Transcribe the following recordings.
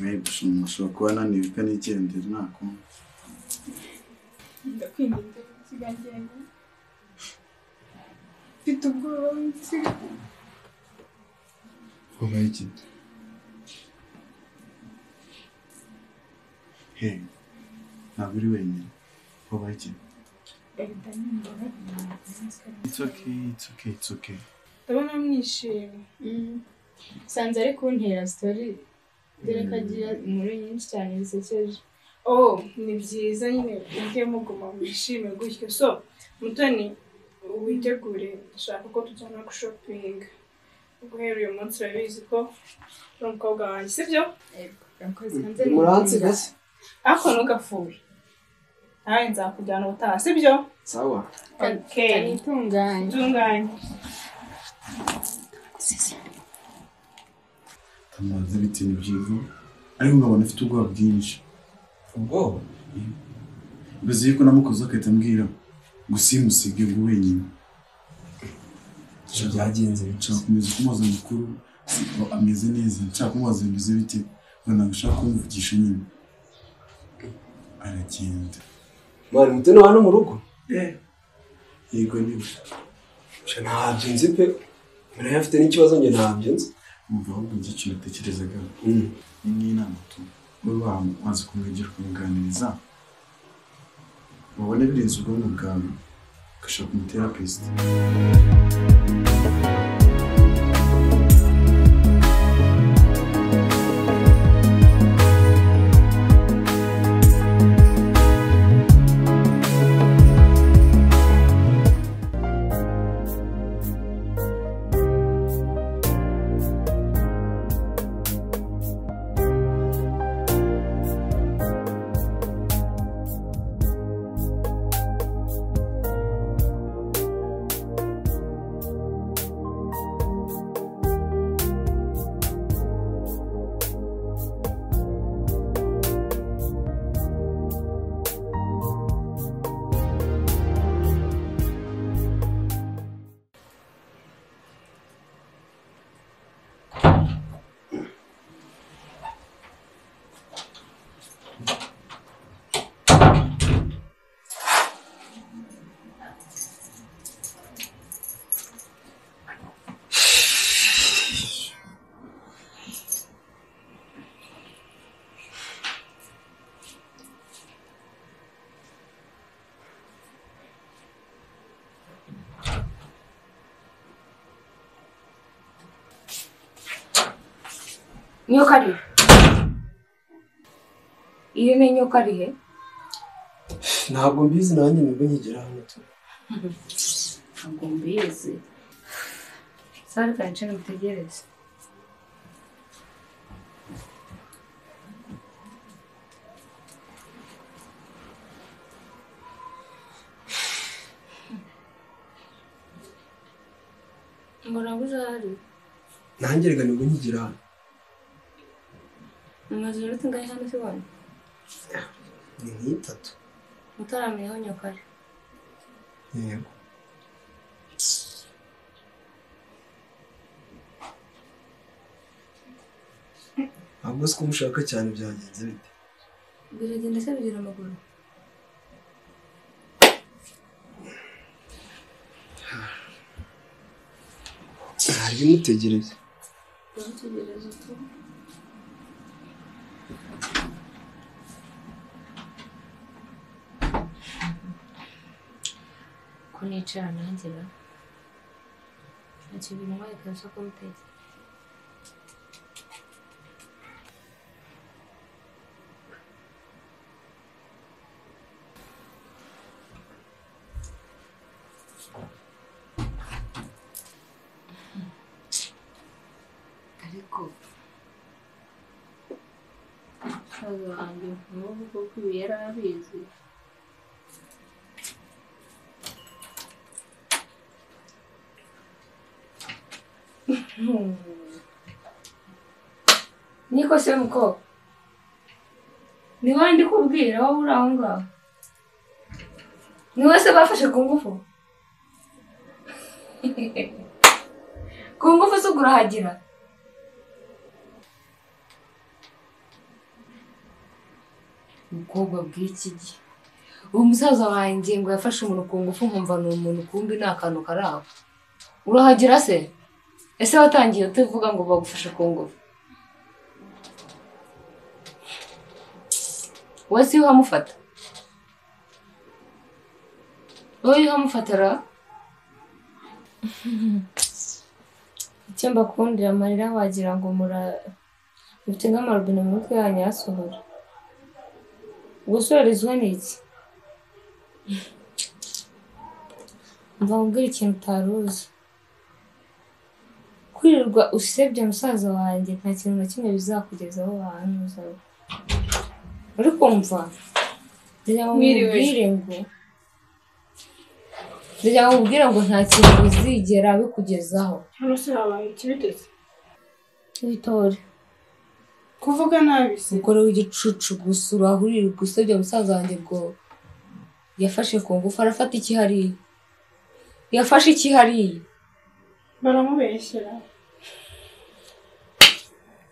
maybe ushobora kuba naniwe ukanigendera nakumva. Ndakwinginze sigagenda. Mfite ubwoba nsiga. Ubaye iki? Hey, ntabwo uri wenyine. Ubaye iki? It's okay. Ndabona mwishimye. Sanze ari kuntera story. Dore kagira inkuru nyinshi cyane zisekeje. Oh, ni byiza nyine ugiye muguma mwishime gutyo. So, Mutoni witegure ndashaka ko tujyana ku shopping. Guhera uyu munsi urabizi ko uri umukobwa wanjye, sibyo? Yakoze hanze. Muranzi gase. Ako ntugafure. Nawe nzakujyana ubutaha, sibyo? Sawa. Okay. Tunganye. Tamaze bitini byiza. Ariko nkabona afite ubwoba bwinshi. Ubwoba? Bivuze ko namukoze akahita ambwira ngo simusige ngo wenyine. Byagenze nshaka kumeza kumubaza amakuru ameze neza, nshaka kumubaza bimeze bite, ngo nashaka kumuvugisha nyine. Aragenda. Mwari Mutoni hano mu rugo? Yego niwe. Ntabyo nzi pe. Muraya afite n'ikibazo njye ntabyo nzi. Umva ahubwo nzi ikintu atekerezaga. Ni inama tu. Wowe waza kumwegera kumuganiriza. Wabona birenze ubwonko bwawe. Ugashaka umuterapist. Nyokari. Iyo ni nyokari he? Ntabwo mbizi nanjye nibwo nkigera hano tu. Ntabwo mbizi. Sari kanche mutegereze. Mbona buzari. Nanjye rega nibwo nkigera hano. Mwaje rute ngahe hano sibone? Ni nk'itatu. Mutaramyeho nyokari. Yego. Ahubwo siko mushaka cyane byagenze bite? Biragenda se bigira amaguru. Hari bimutegereza. Bimutegereza tu. Kunicara nanjye ba. Ntacyo binwaye kabisa ko muteze. Ariko wanjye nk'ubu ko yari abizi. Niko se muko. Ni wandi kubwira wowe uri aho ngaho. Ni wese bafashe ku ngufu. Ku ngufu se ugurahagira. ubukobwa bw'iki gihe uwo musaza wanjye ngo yafashe umuntu ku ngufu nkumva ni umuntu kumbi ni akantu kari aho urahagera se ese watangiye utavuga ngo bagufashe ku ngufu wowe si uhamufata wowe uhamufatara icyo mbakundira amarira wagira ngo mufite nk'amarobine mu mutwe yanyu yasohora gusorezwa ni iki mva nkubwire ikintu utari uzi kwirirwa usebya musaza wanjye nta kintu na kimwe bizakugezaho wahanuza uri kumva ndagira ngo mubwire ngo nta kintu bizigera bikugezaho hano se habaye ikibiteze Victoire kuvuga nabi se ukore w'igicucu gusa urahurira gusebya musaza wanjye ngo yafashe ku ngufu arafata iki hariya yafashe iki hariya baramubeshyera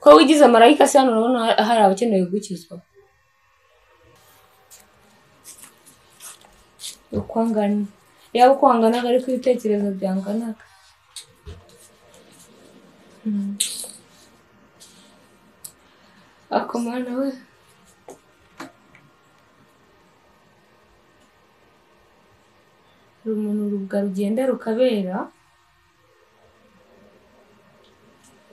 ko wigize marayika se hano urabona hari abakeneye gukizwa ukwangana yaba ukwanganaga ariko ibitekerezo byanganaga akomana we umuntu urubwa rugenda rukabera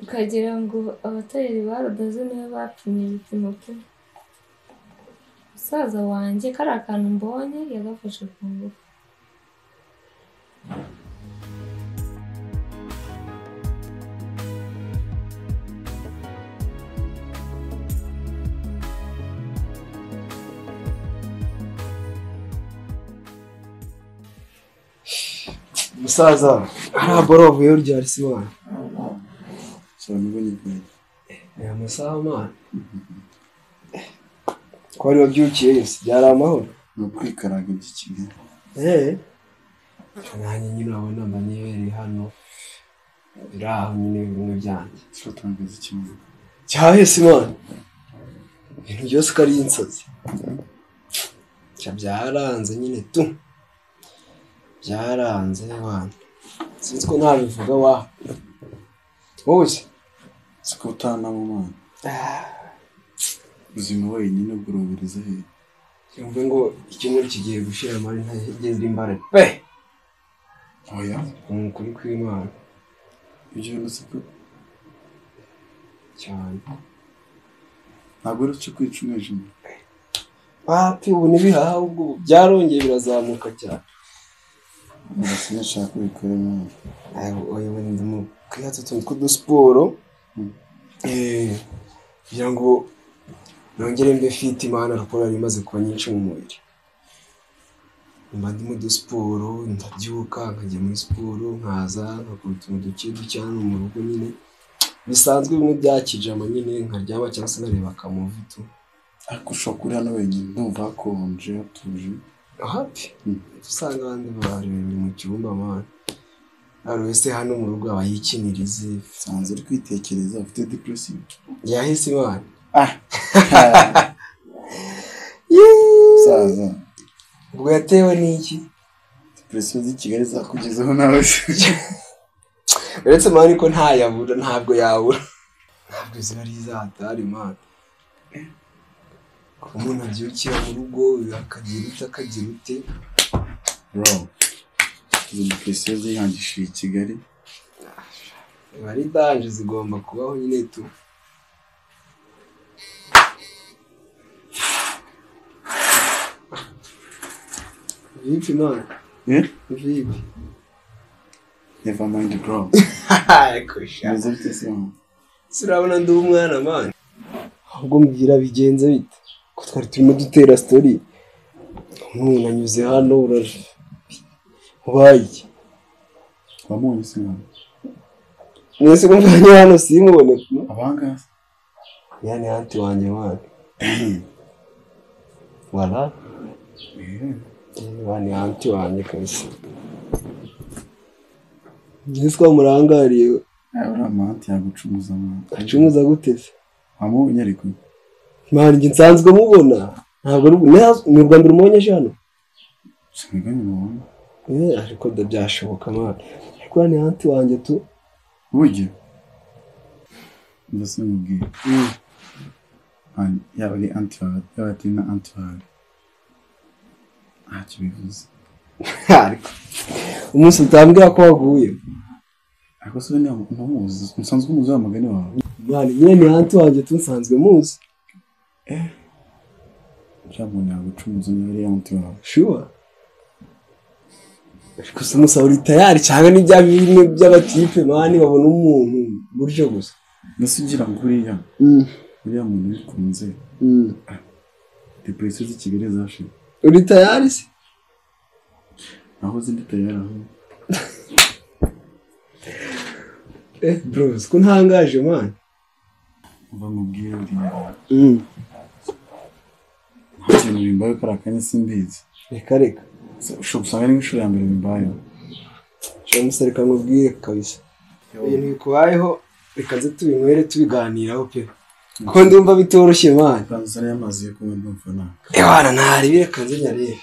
ukagira ngo abatayeri barudoze niyo bapimye ibipimo bye musaza wanjye kari akantu mbonye yagafashe ku ngufu Musaza hariya boro wavuyeho ryari se mwana aya masaha mwana ko wari wabyukiye yose byari amahoro ni ukwikaraga iby'ikigali nanjye nyine urabona mba nibereye hano biri aho nyine bimwe byanjye turatangaza ikibazo cyahese mwana ibintu byose ko ari insazi byaranze nyine tu byaranze mwana sinzi ko ntabivuga wa wowe se siko utana mu mwana ubuzima wenyine bworohereza he yumve ngo icyumweru kigiye gushira mari ntageze imbaraga pe oya kuri kw'Imana ibyo nose ko cyane ntabwo ari cyo kwica umwijima papi ubu nibihaha ubwo byarongeye birazamuka cyane sinashaka kubikora mwana oya wenda mu kwihatsa utuntu tw'udusiporo kugira ngo nongere mbe fit Imana raporo yari imaze kuba nyinshi mu mubiri mba ndi mu dusiporo ndabyuka nkajya muri siporo nkaza nkakora utuntu duke ducyane mu rugo nyine bisanzwe bimwe byakijama nyine nkaryama cyangwa se nkareba akamuvitu ariko ushobora kuri hano wenyine ndumva hakonje hatuje hapi usanga abandi bareba mu cyumba mwana ari wese hano mu rugo aba yikinirize sanze uri kwitekereza ufite depression yahise Imana saza ubwo yatewe n'iki depression z'i Kigali zakugezeho nawe uretse mani ko ntayabura ntabwo yabura ntabwo ziba ari izatari Imana umuntu abyukira mu rugo akagira ute bro izo depression zihangishije i Kigali bari danje zigomba kubaho nyine tu vipi none vipi never mind bro kusha neza bitese surabona ndi umwana man ahubwo mbwira bigenze bite ko twari turimo dutera story umuntu anyuze hano ubaye wamunye singa mwese ko mvanye hano simubone abanga yani anti wanjye wana wala wani anti wanjye kabisa Giswa murangariye ura amanti yagucumuza mwana acumuza gute se wamunye ariko mwana nsanzwe mubona ntabwo ni ubwa mbere umubonye aje hano siniganye mubona ariko byashoboka mwana ariko ni anti wanjye tu burya ndetse mubwira yaba ari anti wawe yaba atari na anti wawe ntacyo bivuze ariko umunsi utambwira ko waguye ariko se ntumuzi nsanzwe umuzi w'amagani wawe mwana nyine ni anti wanjye tu nsanzwe muzi cyangwa ntabwo umuzi niba ari anti wawe sure ariko se umusaba uri tayari cyangwa n'ibya bimwe by'abatipe mani babona umuntu buryo gusa mbese ugira ngo uriya muntu bikunze depresiyo z'i Kigali zashize uri tayari se aho zindi tayari aho bros ko ntangaje mani uva mubwire uriya nta kintu bimbaye ko arakanya simbizi reka ushobora gusanga ari nk'inshuro ya mbere bimbayeho nshobora gusereka nkubwire kabisa ibintu bikubayeho reka nze tubinywere tubiganiraho pe ko ndumva bitoroshye mani kanzana y'amazi yo kunywa ndumva nawe ewana ntari reka nze nyarebe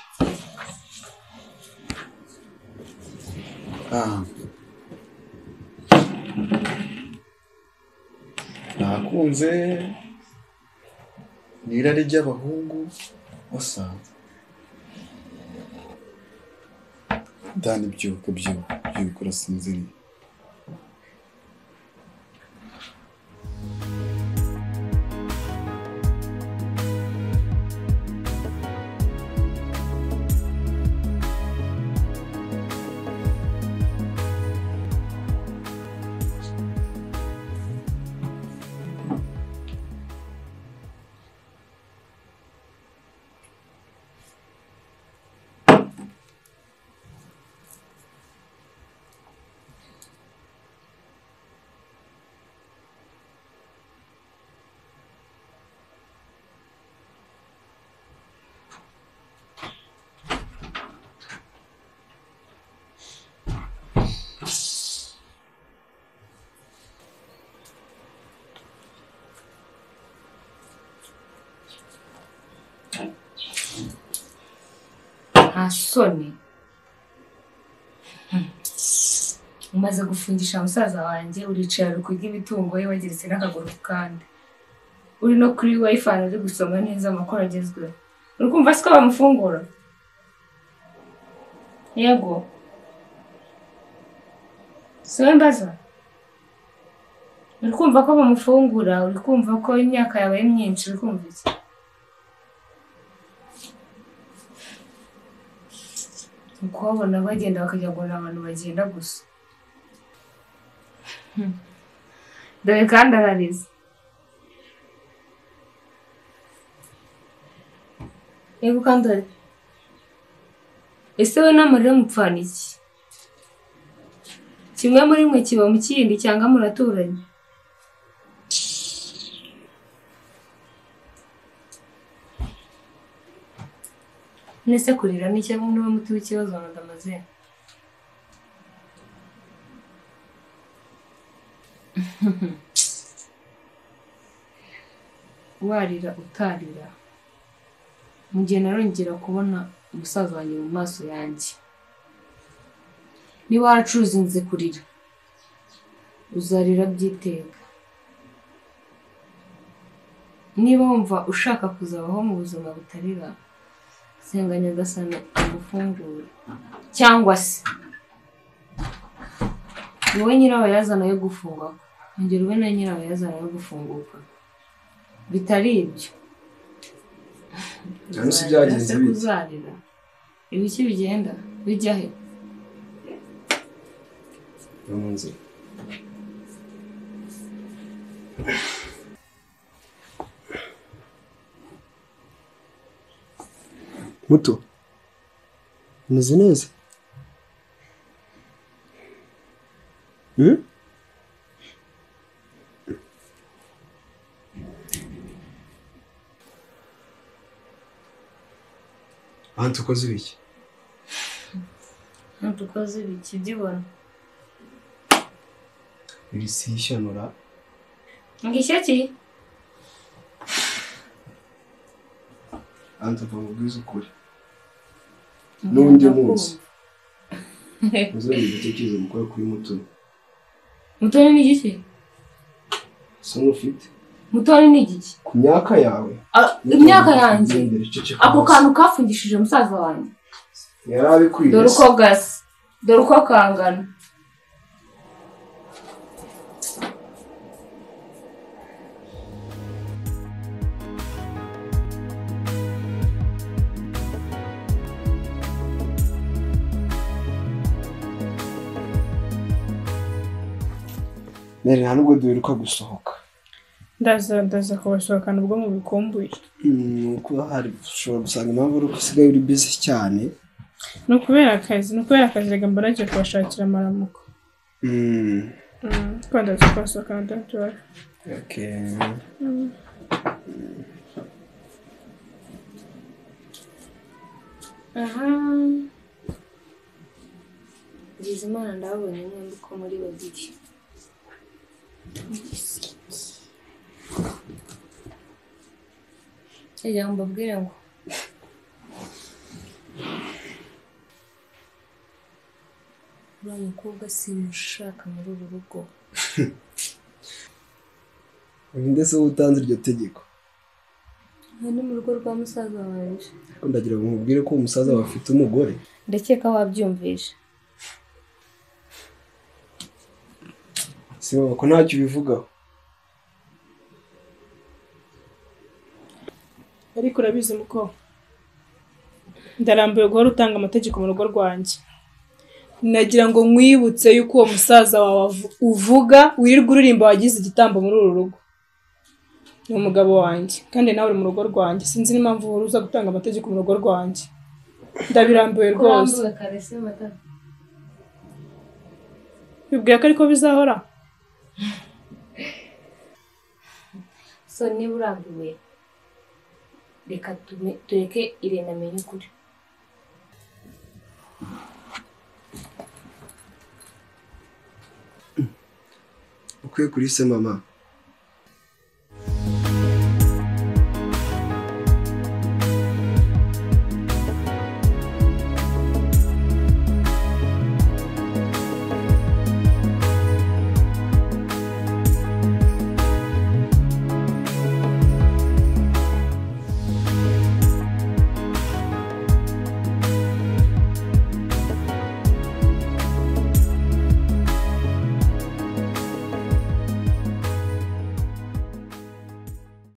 nakunze ni irari ry'abahungu basanzwe dani byuka urasinziriye nta soni umaze gufungisha musaza wanjye uricara uri kurya imitungo ye wageretse n'akaguru ku kandi uri no kuri wifi uri gusoma neza amakuru agezweho uri kumva siko bamufungura yego siwe mbaza uri kumva ko bamufungura uri kumva ko imyaka yabaye myinshi uri kumva iki ukubabona bagenda bakajya ngo ni abantu bagenda gusa dore kandi ararize yego kandi ari ese we n'amarira mupfana iki kimwe muri mwe kiba mu kindi cyangwa muraturanye nese kurira ni cyangwa niba muti w'ikibazo ndamaze warira utarira mu gihe narongera kubona umusaza wanjye mu maso yanjye niba waracuruza inze kurira uzarira byiteka niba wumva ushaka kuzabaho mu buzima butarira senga nyagasani amufungure cyangwa se wowe nyirabayazana yo gufunga ongera ube na nyirabayazana yo gufunguka bitari ibyo cyangwa byagenze bite uzarira ibiki bigenda bijya he no mu nzira muto umeze neza Antu ukoze ibiki Antu ukoze ibiki byibona ibisishanura ngishyaki antava mubwiza ukuri n'undi munsi uzongera igitekerezo gukora kuri Mutoni. Mutoni ni igiki? So n'ufite Mutoni ni igiki? ku myaka yawe imyaka yanjye ako kantu kafungishije musaza wanjye yarabikwiye. dore uko gasa dore uko kangana. Nari nubwo duheruka gusohoka. ndaza kubasohokana ubwo mubikumbuye. Nuko hari ushobora gusanga impamvu uri usigaye uri busy cyane. Ni ukubera akazi reka mbona agiye kubashakira amaramuko. Ko ndaza kubasohokana don't worry. Okay. Bizimana ndabonye mwembi ko muri babiri. Ejya mbabwire ngo uriya mukobwa simushaka muri uru rugo. Ndetse utanze iryo tegeko. Ni mu rugo rwa musaza wanjye. Ariko ndagira ngo nkubwire ko umusaza wawe afite umugore. Ndakeka wabyumvisha. Siba ko ntacyo ubivugaho. Ariko urabizi muko ndarambiwe guhora utanga amategeko mu rugo rwanjye. Nagira ngo nkwibutse yuko uwo musaza wawe uvuga wirirwa uririmba wagize igitambo muri uru rugo. Ni umugabo wanjye kandi nawe uri mu rugo rwanjye. Sinzi n'impamvu uhora uza gutanga amategeko mu rugo rwanjye. Ndabirambiwe rwose. Bibwiye ko ariko bizahora. So niba urambiwe reka tureke Irene amenye ukuri. Ukwiye kuri se mama.